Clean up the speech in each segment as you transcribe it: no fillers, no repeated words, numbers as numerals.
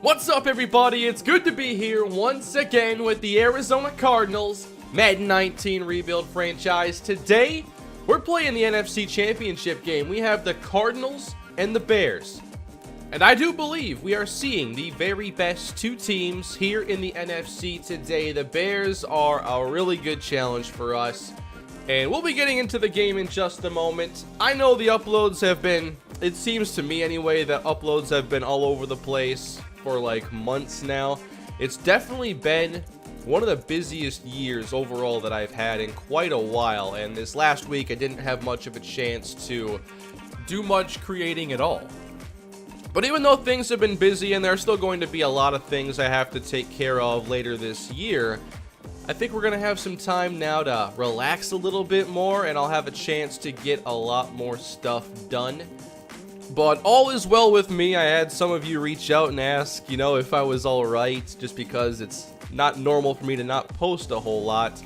What's up, everybody? It's good to be here once again with the Arizona Cardinals Madden 19 rebuild franchise. Today, we're playing the NFC Championship game. We have the Cardinals and the Bears. And I do believe we are seeing the very best two teams here in the NFC today. The Bears are a really good challenge for us. And we'll be getting into the game in just a moment. I know the uploads have been, it seems to me anyway, that uploads have been all over the place for like months now. It's definitely been one of the busiest years overall that I've had in quite a while. And this last week I didn't have much of a chance to do much creating at all. But even though things have been busy and there are still going to be a lot of things I have to take care of later this year, I think we're going to have some time now to relax a little bit more, and I'll have a chance to get a lot more stuff done. But all is well with me. I had some of you reach out and ask, if I was alright, just because it's not normal for me to not post a whole lot.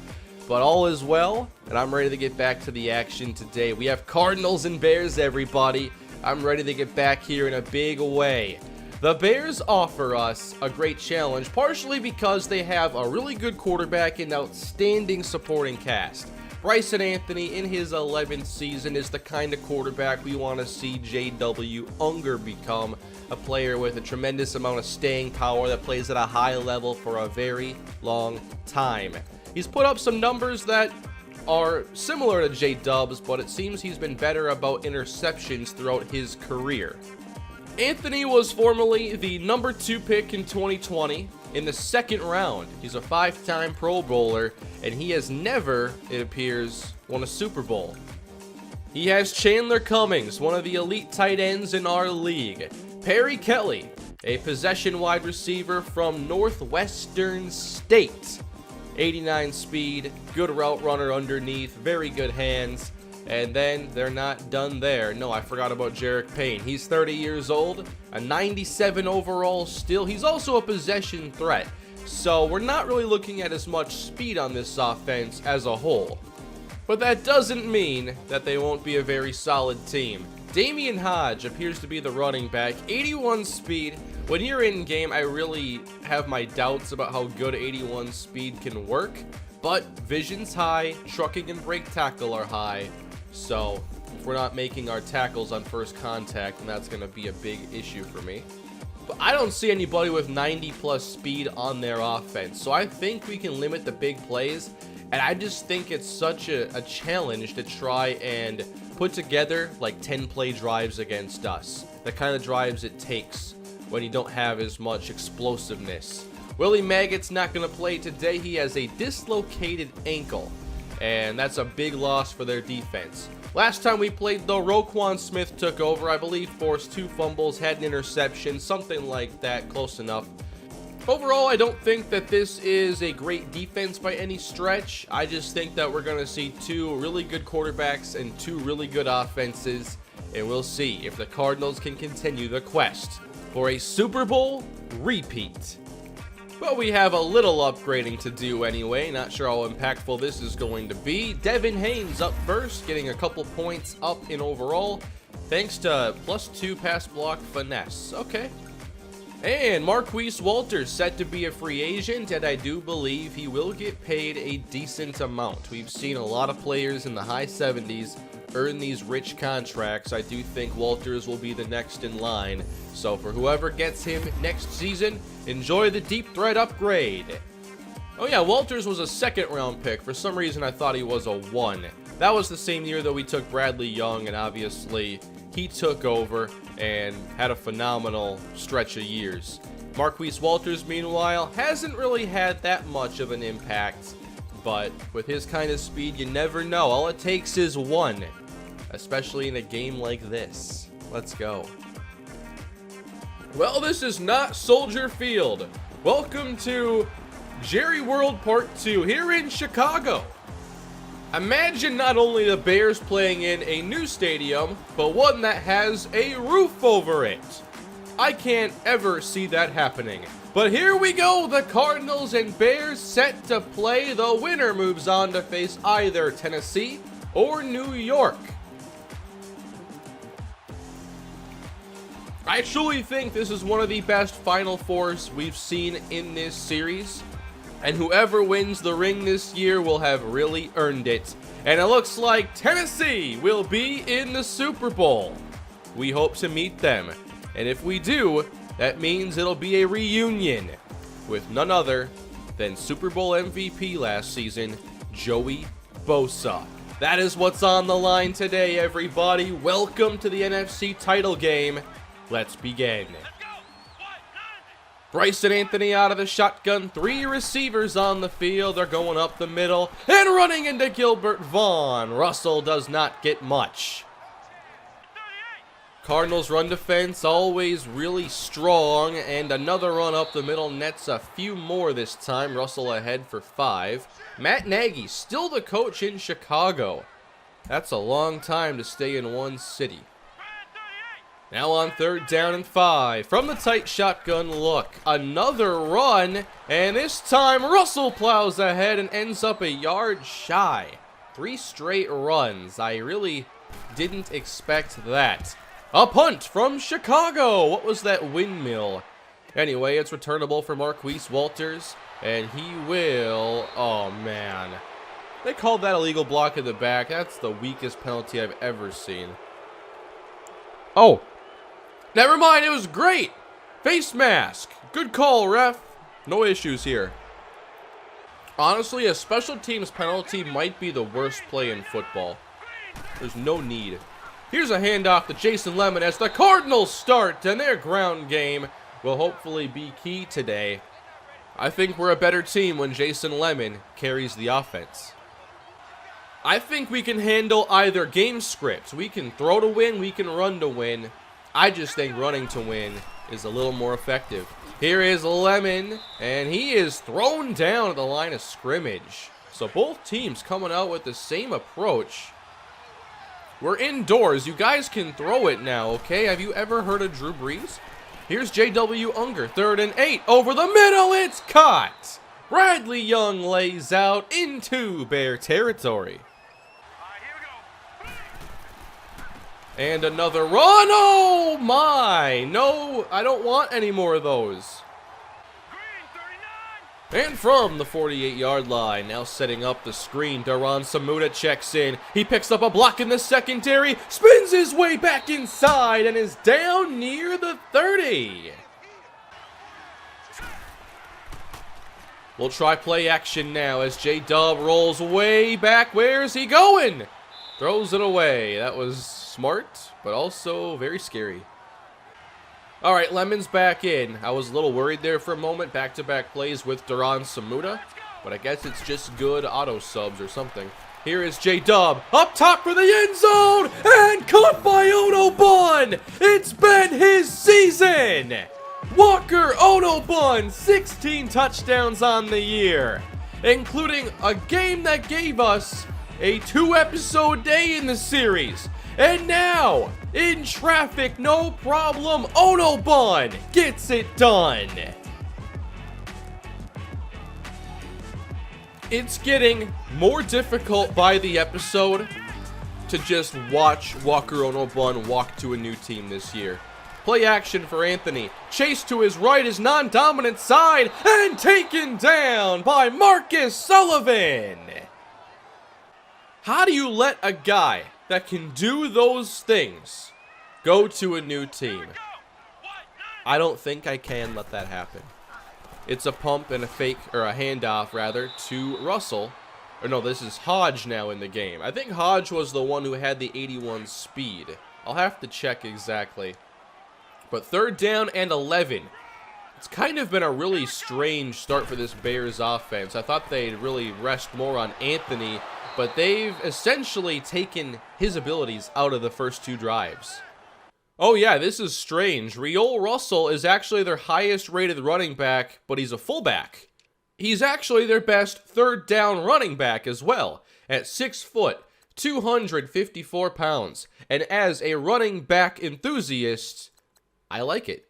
But all is well, and I'm ready to get back to the action today. We have Cardinals and Bears, everybody. I'm ready to get back here in a big way. The Bears offer us a great challenge, partially because they have a really good quarterback and outstanding supporting cast. Bryson Anthony, in his 11th season, is the kind of quarterback we want to see J.W. Unger become. A player with a tremendous amount of staying power that plays at a high level for a very long time. He's put up some numbers that are similar to J-Dub's, but it seems he's been better about interceptions throughout his career. Anthony was formerly the number 2 pick in 2020 in the second round. He's a 5-time Pro Bowler, and he has never, it appears, won a Super Bowl. He has Chandler Cummings, one of the elite tight ends in our league. Perry Kelly, a possession wide receiver from Northwestern State. 89 speed, good route runner underneath, very good hands. And then they're not done there. No, I forgot about Jarek Payne. He's 30 years old, a 97 overall still. He's also a possession threat. So we're not really looking at as much speed on this offense as a whole. But that doesn't mean that they won't be a very solid team. Damian Hodge appears to be the running back, 81 speed. When you're in game, I really have my doubts about how good 81 speed can work, but vision's high, trucking and break tackle are high, so if we're not making our tackles on first contact, then that's going to be a big issue for me. But I don't see anybody with 90 plus speed on their offense, so I think we can limit the big plays, and I just think it's such a challenge to try and put together like 10 play drives against us, the kind of drives it takes when you don't have as much explosiveness. Willie Maggott's not going to play today. He has a dislocated ankle, and that's a big loss for their defense. Last time we played, though, Roquan Smith took over. I believe forced 2 fumbles, had an interception, something like that, close enough. Overall, I don't think that this is a great defense by any stretch. I just think that we're going to see 2 really good quarterbacks and 2 really good offenses, and we'll see if the Cardinals can continue the quest for a Super Bowl repeat. But we have a little upgrading to do anyway. Not sure how impactful this is going to be. Devin Haynes up first, getting a couple points up in overall, thanks to +2 pass block finesse. Okay. And Marquise Walters set to be a free agent, and I do believe he will get paid a decent amount. We've seen a lot of players in the high 70s earn these rich contracts. I do think Walters will be the next in line. So for whoever gets him next season, enjoy the deep threat upgrade. Oh yeah, Walters was a 2nd round pick. For some reason I thought he was a 1. That was the same year that we took Bradley Young, and obviously he took over and had a phenomenal stretch of years. Marquise Walters, meanwhile, hasn't really had that much of an impact, but with his kind of speed, you never know. All it takes is 1, especially in a game like this. Let's go. Well, this is not Soldier Field. Welcome to Jerry World Part 2 here in Chicago. Imagine not only the Bears playing in a new stadium, but one that has a roof over it. I can't ever see that happening. But here we go, the Cardinals and Bears set to play. The winner moves on to face either Tennessee or New York. I truly think this is one of the best Final Fours we've seen in this series. And whoever wins the ring this year will have really earned it. And it looks like Tennessee will be in the Super Bowl. We hope to meet them. And if we do, that means it'll be a reunion with none other than Super Bowl MVP last season, Joey Bosa. That is what's on the line today, everybody. Welcome to the NFC title game. Let's begin. Bryson Anthony out of the shotgun. 3 receivers on the field. They're going up the middle and running into Gilbert Vaughn. Russell does not get much. Cardinals run defense always really strong, and another run up the middle nets a few more this time. Russell ahead for 5. Matt Nagy still the coach in Chicago. That's a long time to stay in one city. Now on 3rd down and 5. From the tight shotgun look. Another run. And this time Russell plows ahead and ends up a yard shy. 3 straight runs. I really didn't expect that. A punt from Chicago. What was that windmill? Anyway, it's returnable for Marquise Walters. And he will... Oh, man. They called that a legal block in the back. That's the weakest penalty I've ever seen. Oh. Never mind, it was great. Face mask. Good call, ref. No issues here. Honestly, a special teams penalty might be the worst play in football. There's no need. Here's a handoff to Jason Lemon as the Cardinals start, and their ground game will hopefully be key today. I think we're a better team when Jason Lemon carries the offense. I think we can handle either game script. We can throw to win, we can run to win. I just think running to win is a little more effective. Here is Lemon, and he is thrown down at the line of scrimmage. So both teams coming out with the same approach. We're indoors. You guys can throw it now, okay? Have you ever heard of Drew Brees? Here's J.W. Unger, 3rd and 8. Over the middle, it's caught. Bradley Young lays out into Bear territory. And another run. Oh, my. No, I don't want any more of those. And from the 48-yard line, now setting up the screen, Duran Samuda checks in. He picks up a block in the secondary, spins his way back inside, and is down near the 30. We'll try play action now as J-Dub rolls way back. Where's he going? Throws it away. That was smart, but also very scary. All right, Lemon's back in. I was a little worried there for a moment. Back-to-back plays with Duran Samuda, but I guess it's just good auto subs or something. Here is J-Dub up top for the end zone and caught by Onobun. It's been his season. Walker Onobun, 16 touchdowns on the year, including a game that gave us a 2-episode day in the series. And now, in traffic, no problem, Onobun gets it done. It's getting more difficult by the episode to just watch Walker Onobun walk to a new team this year. Play action for Anthony. Chase to his right, his non-dominant side, and taken down by Marcus Sullivan. How do you let a guy that can do those things go to a new team? I don't think I can let that happen. It's a pump and a fake, or a handoff rather, to Russell. Or no, this is Hodge now in the game. I think Hodge was the one who had the 81 speed. I'll have to check exactly. But 3rd down and 11. It's kind of been a really strange start for this Bears offense. I thought they'd really rest more on Anthony, but they've essentially taken his abilities out of the first 2 drives. Oh yeah, this is strange. Riol Russell is actually their highest rated running back, but he's a fullback. He's actually their best 3rd down running back as well, at 6 foot, 254 pounds. And as a running back enthusiast, I like it.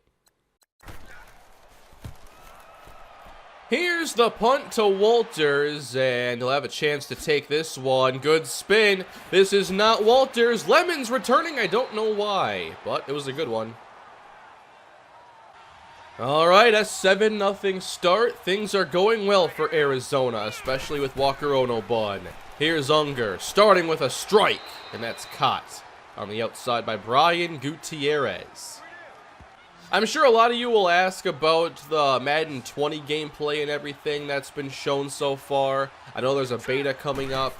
Here's the punt to Walters, and he'll have a chance to take this one. Good spin. This is not Walters. Lemon's returning. I don't know why, but it was a good one. All right, a 7-0 start. Things are going well for Arizona, especially with Walker Onobun. Here's Unger, starting with a strike, and that's caught on the outside by Brian Gutierrez. I'm sure a lot of you will ask about the Madden 20 gameplay and everything that's been shown so far. I know there's a beta coming up.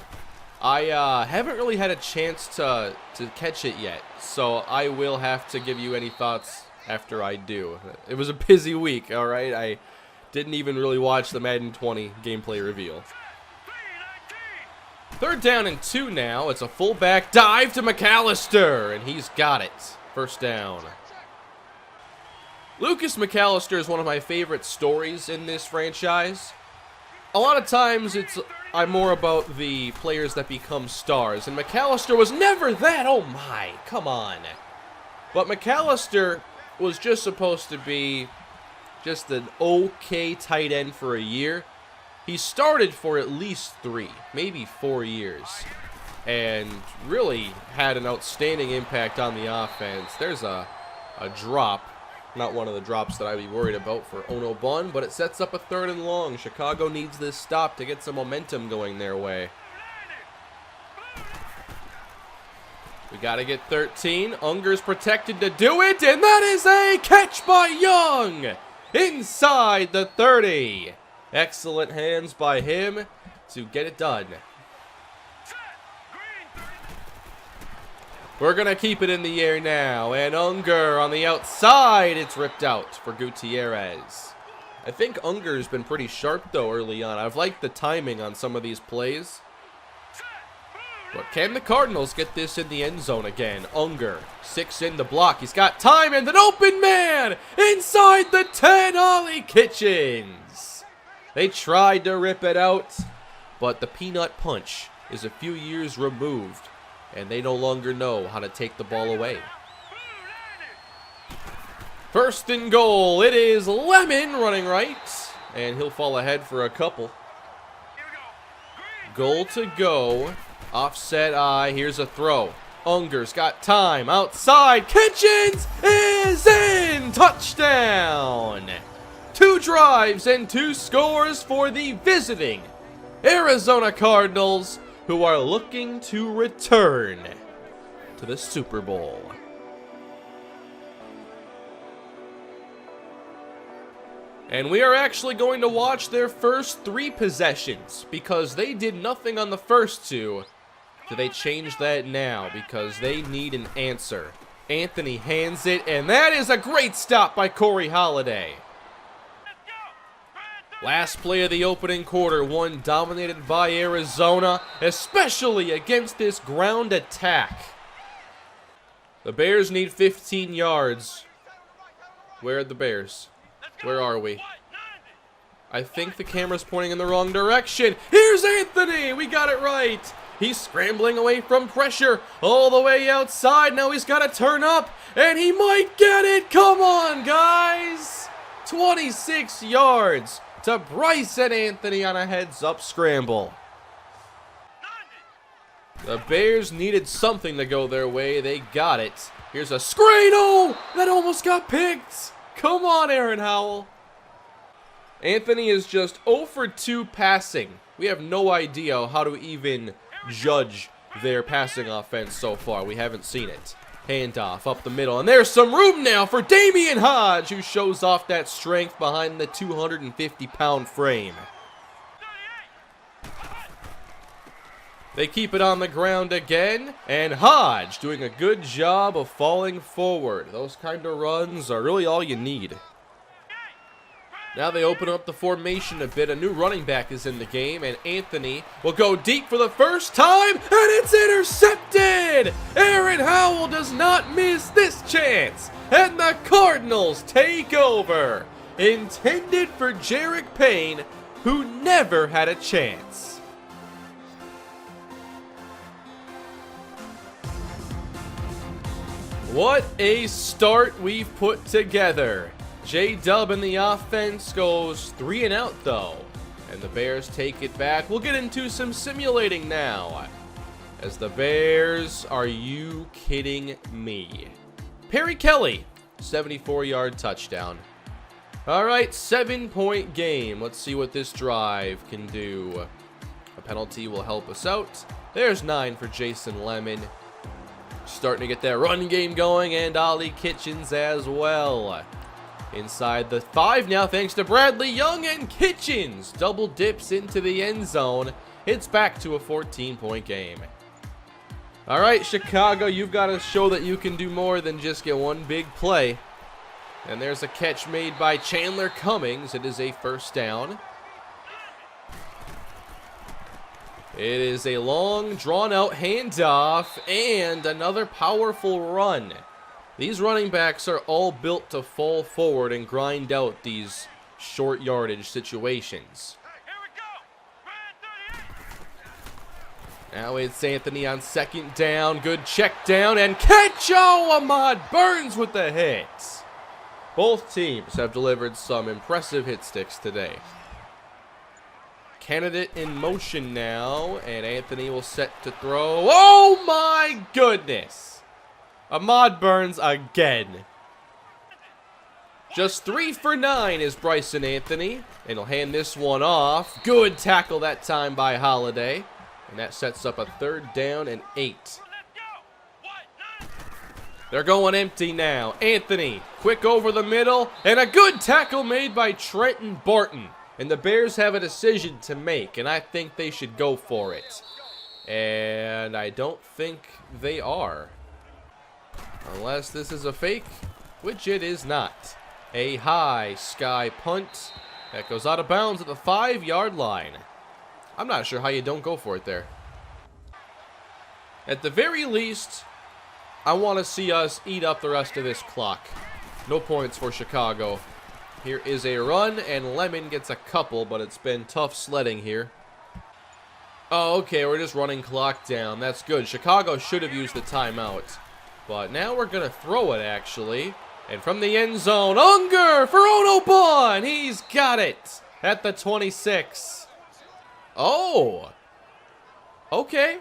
I haven't really had a chance to catch it yet, so I will have to give you any thoughts after I do. It was a busy week, alright? I didn't even really watch the Madden 20 gameplay reveal. 3rd down and 2 now. It's a fullback dive to McAllister, and he's got it. 1st down. Lucas McAllister is one of my favorite stories in this franchise. A lot of times I'm more about the players that become stars, and McAllister was never that. Oh my, come on. But McAllister was just supposed to be just an okay tight end for a year. He started for at least 3, maybe 4 years, and really had an outstanding impact on the offense. There's a drop, not one of the drops that I'd be worried about for Onobun, but it sets up a 3rd and long. Chicago needs this stop to get some momentum going their way. We got to get 13. Unger's protected to do it, and that is a catch by Young inside the 30. Excellent hands by him to get it done. We're going to keep it in the air now, and Unger on the outside. It's ripped out for Gutierrez. I think Unger's been pretty sharp, though, early on. I've liked the timing on some of these plays. But can the Cardinals get this in the end zone again? Unger, 6 in the block. He's got time and an open man inside the 10, Ollie Kitchens. They tried to rip it out, but the peanut punch is a few years removed, and they no longer know how to take the ball away. 1st and goal. It is Lemon running right, and he'll fall ahead for a couple. Goal to go. Offset eye, here's a throw. Unger's got time, outside, Kitchens is in! Touchdown! 2 drives and 2 scores for the visiting Arizona Cardinals, who are looking to return to the Super Bowl. And we are actually going to watch their first 3 possessions, because they did nothing on the first 2. Do they change that now? Because they need an answer. Anthony hands it, and that is a great stop by Corey Holiday. Last play of the opening quarter, one dominated by Arizona, especially against this ground attack. The Bears need 15 yards. Where are the Bears? Where are we? I think the camera's pointing in the wrong direction. Here's Anthony! We got it right! He's scrambling away from pressure all the way outside. Now he's got to turn up, and he might get it. Come on, guys. 26 yards to Bryson Anthony on a heads-up scramble. The Bears needed something to go their way. They got it. Here's a screen. Oh, that almost got picked. Come on, Aaron Howell. Anthony is just 0 for 2 passing. We have no idea how to even judge their passing offense so far. We haven't seen it. Handoff up the middle, and there's some room now for Damian Hodge, who shows off that strength behind the 250-pound frame. They keep it on the ground again, and Hodge doing a good job of falling forward. Those kind of runs are really all you need. Now they open up the formation a bit. A new running back is in the game, and Anthony will go deep for the first time, and it's intercepted! Aaron Howell does not miss this chance, and the Cardinals take over. Intended for Jarek Payne, who never had a chance. What a start we've put together. J-Dub in the offense goes 3 and out though, and the Bears take it back. We'll get into some simulating now, as the Bears, are you kidding me? Perry Kelly, 74-yard touchdown. All right, 7-point game. Let's see what this drive can do. A penalty will help us out. There's 9 for Jason Lemon. Starting to get that run game going, and Ollie Kitchens as well. Inside the 5 now, thanks to Bradley Young, and Kitchens double dips into the end zone. It's back to a 14-point game. All right, Chicago, you've got to show that you can do more than just get one big play. And there's a catch made by Chandler Cummings. It is a first down. It is a long, drawn-out handoff and another powerful run. These running backs are all built to fall forward and grind out these short yardage situations. Now it's Anthony on second down. Good check down and catch. Oh, Ahmad Burns with the hit. Both teams have delivered some impressive hit sticks today. Candidate in motion now, and Anthony will set to throw. Oh my goodness! Ahmad Burns again. Just 3 for 9 is Bryson Anthony, and he'll hand this one off. Good tackle that time by Holiday, and that sets up a 3rd down and 8. They're going empty now. Anthony, quick over the middle, and a good tackle made by Trenton Barton. And the Bears have a decision to make, and I think they should go for it. And I don't think they are. Unless this is a fake, which it is not. A high sky punt that goes out of bounds at the 5-yard line. I'm not sure how you don't go for it there. At the very least, I want to see us eat up the rest of this clock. No points for Chicago. Here is a run, and Lemon gets a couple, but it's been tough sledding here. Oh, okay, we're just running clock down. That's good. Chicago should have used the timeout. But now we're going to throw it, actually. And from the end zone, Unger for Onobon! He's got it at the 26. Oh! Okay.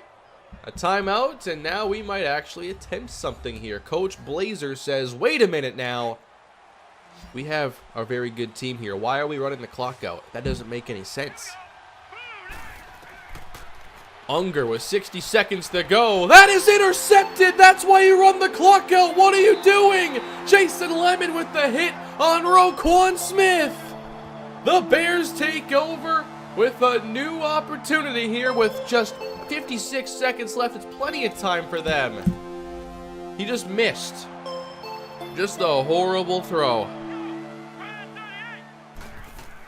A timeout, and now we might actually attempt something here. Coach Blazer says, wait a minute now. We have a very good team here. Why are we running the clock out? That doesn't make any sense. Unger with 60 seconds to go. That is intercepted. That's why you run the clock out. What are you doing? Jason Lemon with the hit on Roquan Smith. The Bears take over with a new opportunity here with just 56 seconds left. It's plenty of time for them. He just missed. Just a horrible throw.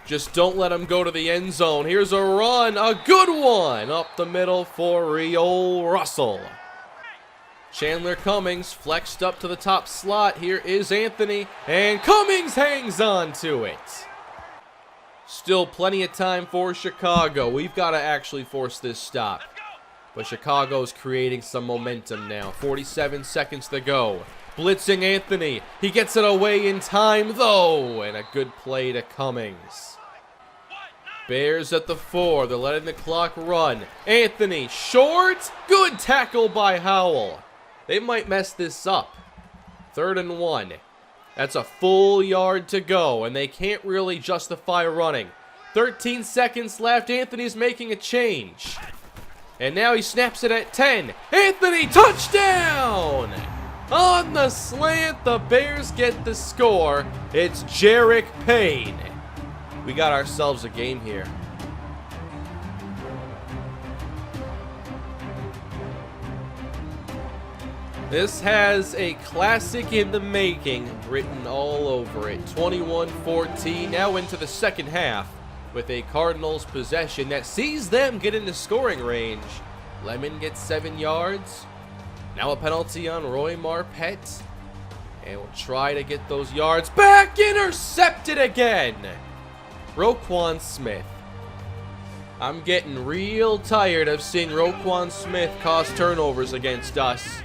Just don't let him go to the end zone. Here's a run, a good one, up the middle for Riol Russell. Chandler Cummings flexed up to the top slot. Here is Anthony, and Cummings hangs on to it. Still plenty of time for Chicago. We've got to actually force this stop. But Chicago's creating some momentum now. 47 seconds to go. Blitzing Anthony. He gets it away in time, though. And a good play to Cummings. Bears at the 4. They're letting the clock run. Anthony, short. Good tackle by Howell. They might mess this up. 3rd and 1. That's a full yard to go, and they can't really justify running. 13 seconds left. Anthony's making a change. And now he snaps it at 10. Anthony, touchdown! On the slant, the Bears get the score. It's Jarek Payne. We got ourselves a game here. This has a classic in the making written all over it. 21-14, now into the second half with a Cardinals possession that sees them get into scoring range. Lemon gets 7 yards. Now a penalty on Roy Marpet. And we'll try to get those yards back. Intercepted again. Roquan Smith. I'm getting real tired of seeing Roquan Smith cause turnovers against us.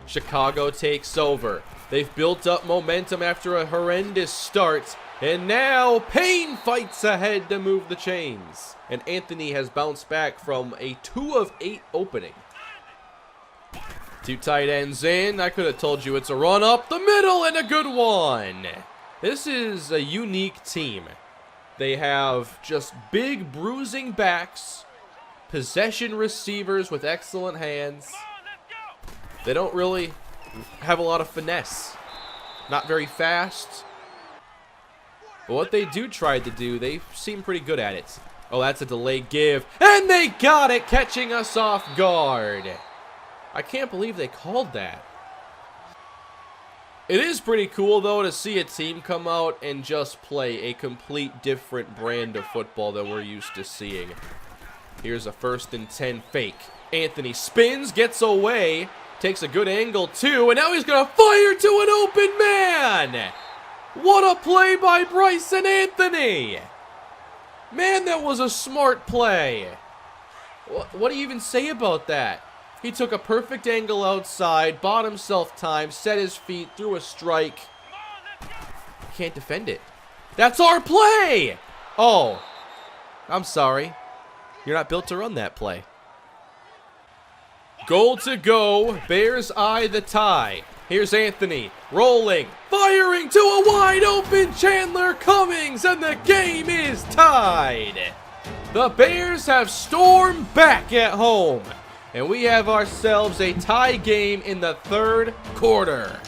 Chicago takes over. They've built up momentum after a horrendous start. And now Payne fights ahead to move the chains. And Anthony has bounced back from a 2 of 8 opening. 2 tight ends in. I could have told you it's a run up the middle and a good one. This is a unique team. They have just big bruising backs, possession receivers with excellent hands. They don't really have a lot of finesse. Not very fast. But what they do try to do, they seem pretty good at it. Oh, that's a delayed give. And they got it, catching us off guard. I can't believe they called that. It is pretty cool, though, to see a team come out and just play a complete different brand of football than we're used to seeing. Here's a 1st and 10 fake. Anthony spins, gets away, takes a good angle, too, and now he's going to fire to an open man! What a play by Bryson Anthony! Man, that was a smart play. What do you even say about that? He took a perfect angle outside, bought himself time, set his feet, threw a strike. Can't defend it. That's our play! Oh, I'm sorry. You're not built to run that play. Goal to go. Bears eye the tie. Here's Anthony, rolling, firing to a wide open Chandler Cummings, and the game is tied. The Bears have stormed back at home, and we have ourselves a tie game in the 3rd quarter.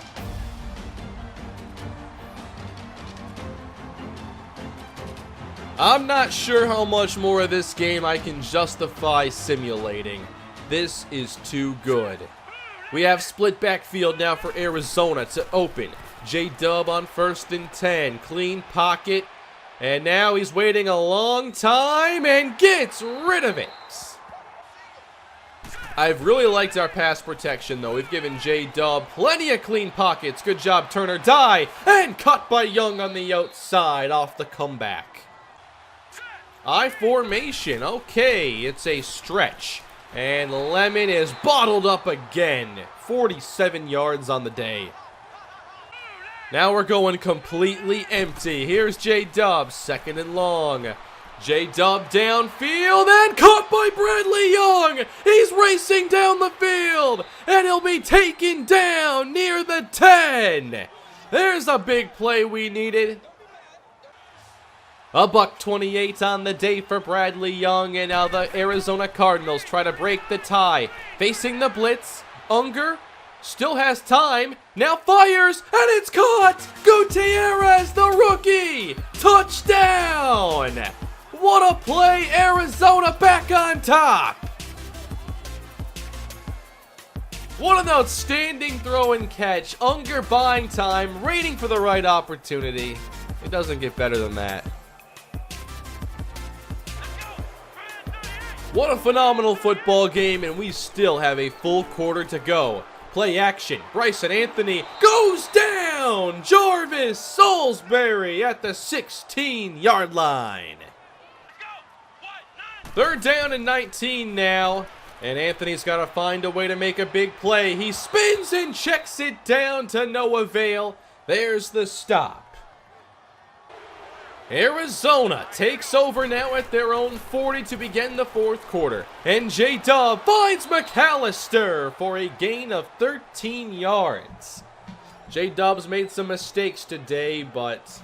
I'm not sure how much more of this game I can justify simulating. This is too good. We have split backfield now for Arizona to open. J-Dub on 1st and 10. Clean pocket. And now he's waiting a long time and gets rid of it. I've really liked our pass protection, though. We've given J-Dub plenty of clean pockets. Good job, Turner. Die. And cut by Young on the outside off the comeback. I formation. Okay, it's a stretch. And Lemon is bottled up again. 47 yards on the day. Now we're going completely empty. Here's J-Dub, 2nd and long. J-Dub downfield and caught by Bradley Young. He's racing down the field, and he'll be taken down near the 10. There's a big play we needed. A $128 on the day for Bradley Young, and now the Arizona Cardinals try to break the tie. Facing the blitz, Unger still has time, now fires, and it's caught! Gutierrez, the rookie! Touchdown! What a play, Arizona back on top! What an outstanding throw and catch. Unger buying time, waiting for the right opportunity. It doesn't get better than that. What a phenomenal football game, and we still have a full quarter to go. Play action. Bryson Anthony goes down. Jarvis Salisbury at the 16-yard line. 3rd down and 19 now, and Anthony's got to find a way to make a big play. He spins and checks it down to no avail. There's the stop. Arizona takes over now at their own 40 to begin the 4th quarter. And J-Dub finds McAllister for a gain of 13 yards. J-Dub's made some mistakes today, but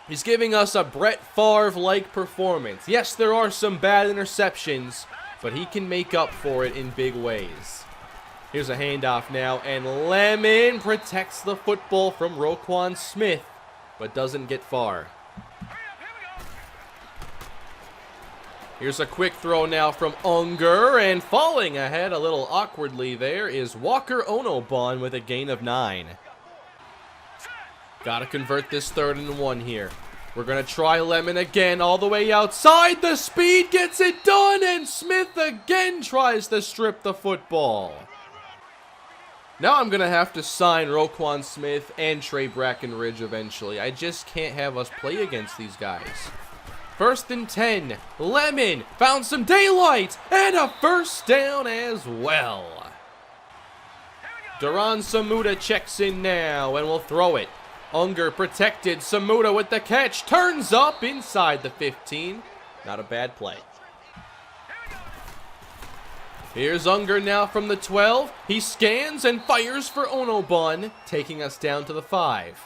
he's giving us a Brett Favre-like performance. Yes, there are some bad interceptions, but he can make up for it in big ways. Here's a handoff now, and Lemon protects the football from Roquan Smith, but doesn't get far. Here's a quick throw now from Unger, and falling ahead a little awkwardly there is Walker Onobon with a gain of 9. Gotta convert this 3rd and 1 here. We're gonna try Lemon again all the way outside. The speed gets it done, and Smith again tries to strip the football. Now I'm gonna have to sign Roquan Smith and Trey Brackenridge eventually. I just can't have us play against these guys. 1st and 10. Lemon found some daylight and a 1st down as well. Duran Samuda checks in now and will throw it. Unger protected. Samuda with the catch. Turns up inside the 15. Not a bad play. Here's Unger now from the 12. He scans and fires for Onobun, taking us down to the 5.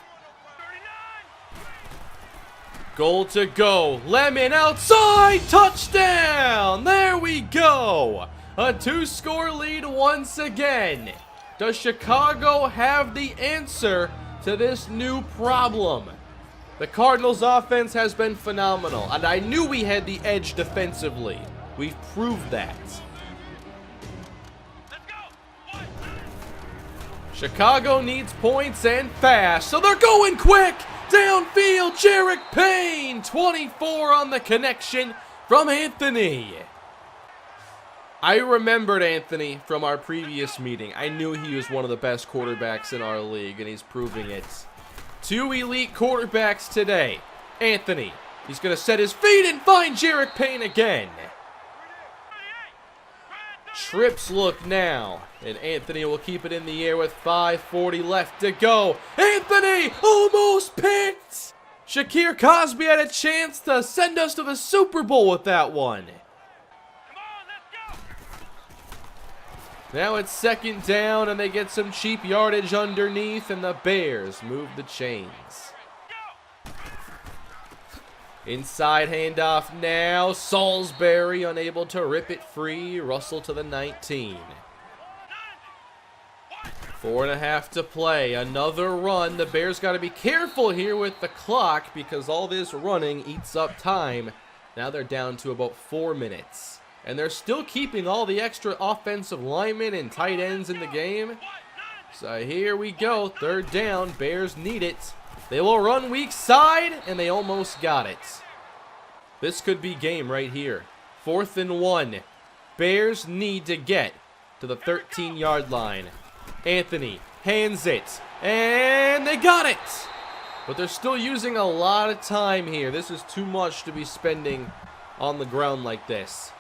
Goal to go. Lemon outside. Touchdown. There we go. A 2-score lead once again. Does Chicago have the answer to this new problem? The Cardinals' offense has been phenomenal, and I knew we had the edge defensively. We've proved that. Chicago needs points and fast, so they're going quick. Downfield, Jarek Payne, 24 on the connection from Anthony. I remembered Anthony from our previous meeting. I knew he was one of the best quarterbacks in our league, and he's proving it. 2 elite quarterbacks today. Anthony, he's going to set his feet and find Jarek Payne again. Trips look now, and Anthony will keep it in the air with 5:40 left to go. Anthony almost picked! Shakir Cosby had a chance to send us to the Super Bowl with that one. Now it's 2nd down, and they get some cheap yardage underneath, and the Bears move the chains. Inside handoff now. Salisbury unable to rip it free. Russell to the 19. 4.5 to play. Another run. The Bears got to be careful here with the clock because all this running eats up time. Now they're down to about 4 minutes. And they're still keeping all the extra offensive linemen and tight ends in the game. So here we go. 3rd down. Bears need it. They will run weak side, and they almost got it. This could be game right here. 4th and 1. Bears need to get to the 13-yard line. Anthony hands it, and they got it. But they're still using a lot of time here. This is too much to be spending on the ground like this.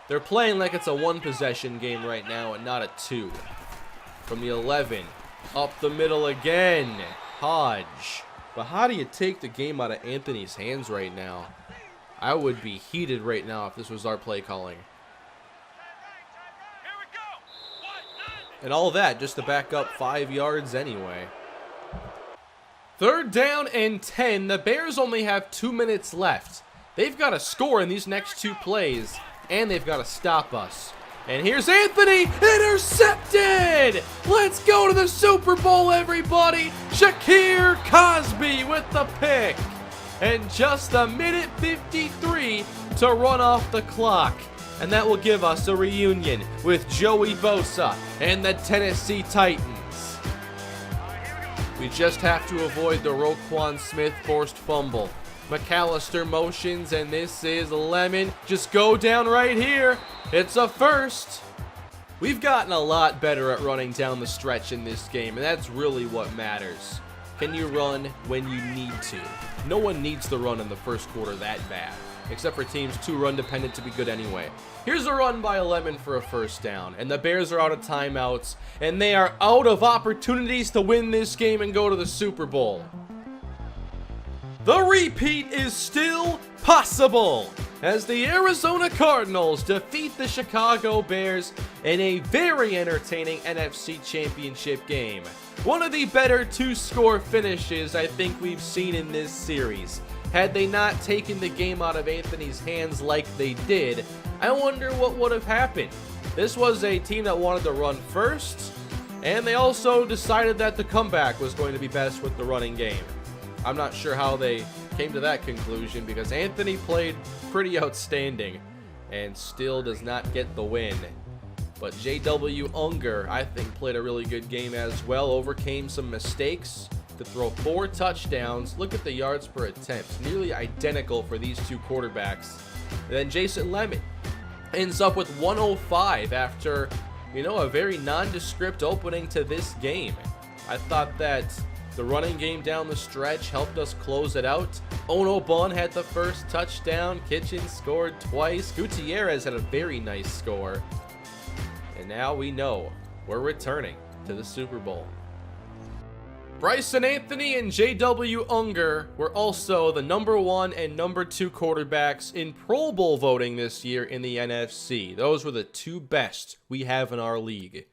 They're playing like it's a 1-possession game right now and not a 2. From the 11, up the middle again. Hodge. But how do you take the game out of Anthony's hands right now? I would be heated right now if this was our play calling. And all that just to back up 5 yards anyway. 3rd down and 10. The Bears only have 2 minutes left. They've got to score in these next 2 plays, and they've got to stop us. And here's Anthony, intercepted! Let's go to the Super Bowl, everybody! Shakir Cosby with the pick. And just a minute 53 to run off the clock. And that will give us a reunion with Joey Bosa and the Tennessee Titans. We just have to avoid the Roquan Smith forced fumble. McAllister motions, and this is Lemon. Just go down right here. It's a first. We've gotten a lot better at running down the stretch in this game, and that's really what matters. Can you run when you need to? No one needs to run in the first quarter that bad, except for teams too run dependent to be good anyway. Here's a run by Lemon for a 1st down, and the Bears are out of timeouts, and they are out of opportunities to win this game and go to the Super Bowl. The repeat is still possible as the Arizona Cardinals defeat the Chicago Bears in a very entertaining NFC Championship game. One of the better 2-score finishes I think we've seen in this series. Had they not taken the game out of Anthony's hands like they did, I wonder what would have happened. This was a team that wanted to run first, and they also decided that the comeback was going to be best with the running game. I'm not sure how they came to that conclusion because Anthony played pretty outstanding and still does not get the win. But J.W. Unger, I think, played a really good game as well, overcame some mistakes to throw 4 touchdowns. Look at the yards per attempt, nearly identical for these 2 quarterbacks. And then Jason Lemon ends up with 105 after, a very nondescript opening to this game. I thought that the running game down the stretch helped us close it out. Ono Bun had the first touchdown. Kitchen scored twice. Gutierrez had a very nice score. And now we know we're returning to the Super Bowl. Bryson Anthony and J.W. Unger were also the number 1 and number 2 quarterbacks in Pro Bowl voting this year in the NFC. Those were the 2 best we have in our league.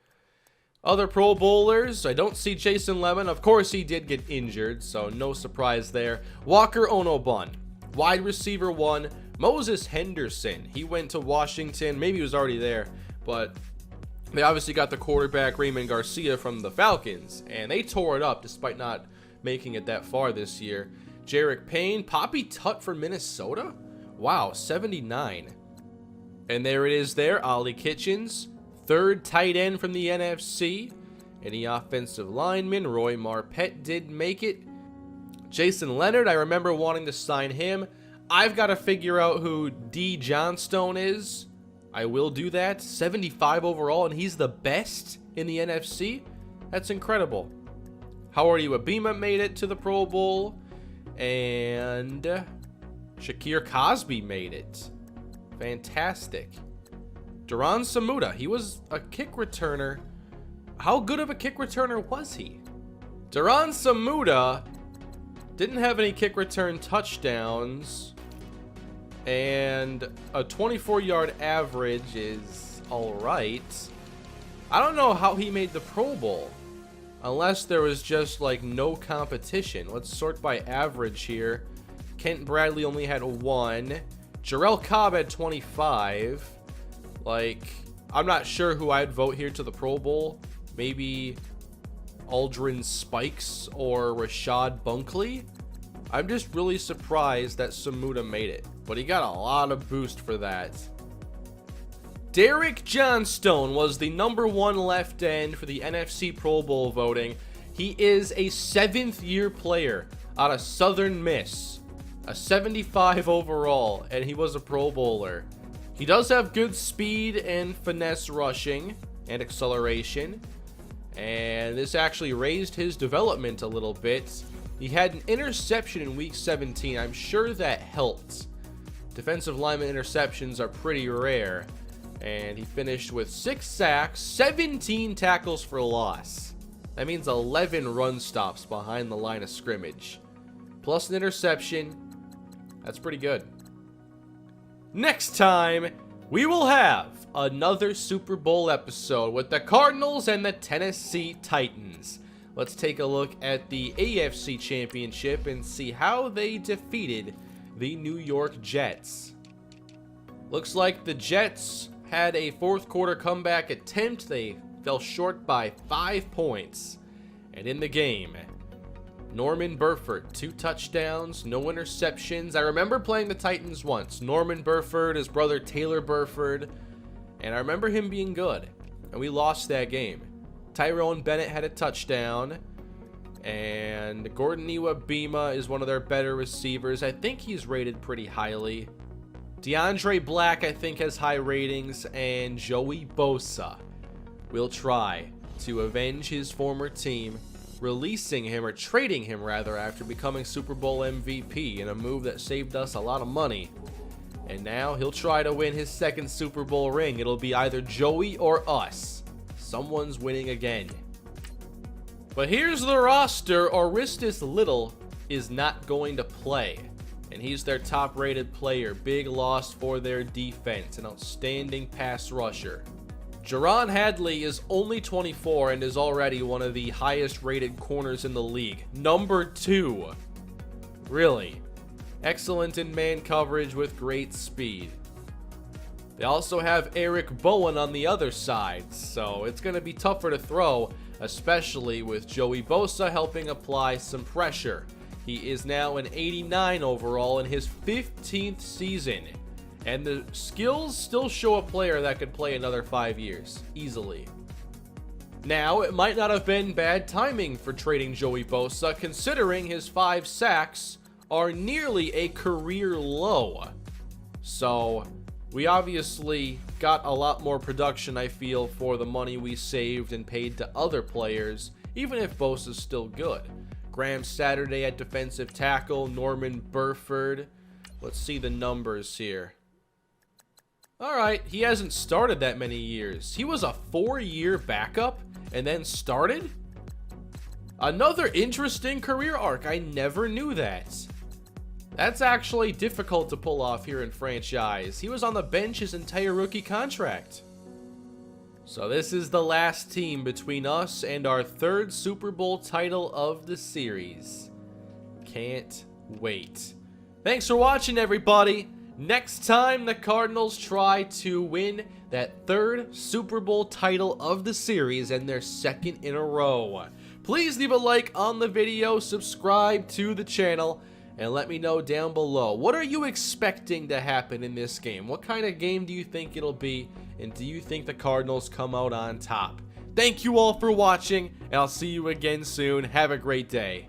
Other Pro Bowlers, I don't see Jason Lemon. Of course, he did get injured, so no surprise there. Walker Onobun, wide receiver 1. Moses Henderson, he went to Washington. Maybe he was already there, but they obviously got the quarterback Raymond Garcia from the Falcons, and they tore it up despite not making it that far this year. Jarek Payne, Poppy Tutt for Minnesota? Wow, 79. And there it is there, Ollie Kitchens. Third tight end from the NFC. Any offensive lineman? Roy Marpet did make it. Jason Leonard, I remember wanting to sign him. I've got to figure out who D. Johnstone is. I will do that. 75 overall, and he's the best in the NFC? That's incredible. Howard Iwabima made it to the Pro Bowl. And Shakir Cosby made it. Fantastic. Duran Samuda, he was a kick returner. How good of a kick returner was he? Duran Samuda didn't have any kick return touchdowns, and a 24-yard average is all right. I don't know how he made the Pro Bowl, unless there was just like no competition. Let's sort by average here. Kent Bradley only had 1. Jarrell Cobb had 25. Like, I'm not sure who I'd vote here to the Pro Bowl. Maybe Aldrin Spikes or Rashad Bunkley. I'm just really surprised that Samuda made it, but he got a lot of boost for that. Derek Johnstone was the #1 left end for the NFC Pro Bowl voting. He is a 7th-year player out of Southern Miss, a 75 overall, and he was a Pro Bowler. He does have good speed and finesse rushing and acceleration, and this actually raised his development a little bit. He had an interception in week 17. I'm sure that helped. Defensive lineman interceptions are pretty rare, and he finished with 6 sacks, 17 tackles for loss. That means 11 run stops behind the line of scrimmage, plus an interception. That's pretty good. Next time, we will have another Super Bowl episode with the Cardinals and the Tennessee Titans. Let's take a look at the AFC Championship and see how they defeated the New York Jets. Looks like the Jets had a fourth quarter comeback attempt. They fell short by 5 points. And in the game, Norman Burford, 2 touchdowns, no interceptions. I remember playing the Titans once. Norman Burford, his brother Taylor Burford, and I remember him being good, and we lost that game. Tyrone Bennett had a touchdown, and Gordon Iwabima is one of their better receivers. I think he's rated pretty highly. DeAndre Black, I think, has high ratings, and Joey Bosa will try to avenge his former team, releasing him, or trading him rather, after becoming Super Bowl MVP in a move that saved us a lot of money. And now he'll try to win his second Super Bowl ring. It'll be either Joey or us. Someone's winning again. But here's the roster. Oristis Little is not going to play, and he's their top-rated player. Big loss for their defense, an outstanding pass rusher. Jaron Hadley is only 24 and is already one of the highest rated corners in the league. #2. Really. Excellent in man coverage with great speed. They also have Eric Bowen on the other side, so it's going to be tougher to throw, especially with Joey Bosa helping apply some pressure. He is now an 89 overall in his 15th season. And the skills still show a player that could play another 5 years, easily. Now, it might not have been bad timing for trading Joey Bosa, considering his 5 sacks are nearly a career low. So, we obviously got a lot more production, I feel, for the money we saved and paid to other players, even if Bosa's still good. Graham Saturday at defensive tackle, Norman Burford. Let's see the numbers here. Alright, he hasn't started that many years. He was a 4-year backup and then started? Another interesting career arc. I never knew that. That's actually difficult to pull off here in franchise. He was on the bench his entire rookie contract. So this is the last team between us and our third Super Bowl title of the series. Can't wait. Thanks for watching, everybody. Next time the Cardinals try to win that third Super Bowl title of the series and their second in a row, please leave a like on the video, subscribe to the channel, and let me know down below. What are you expecting to happen in this game? What kind of game do you think it'll be? And do you think the Cardinals come out on top? Thank you all for watching, and I'll see you again soon. Have a great day.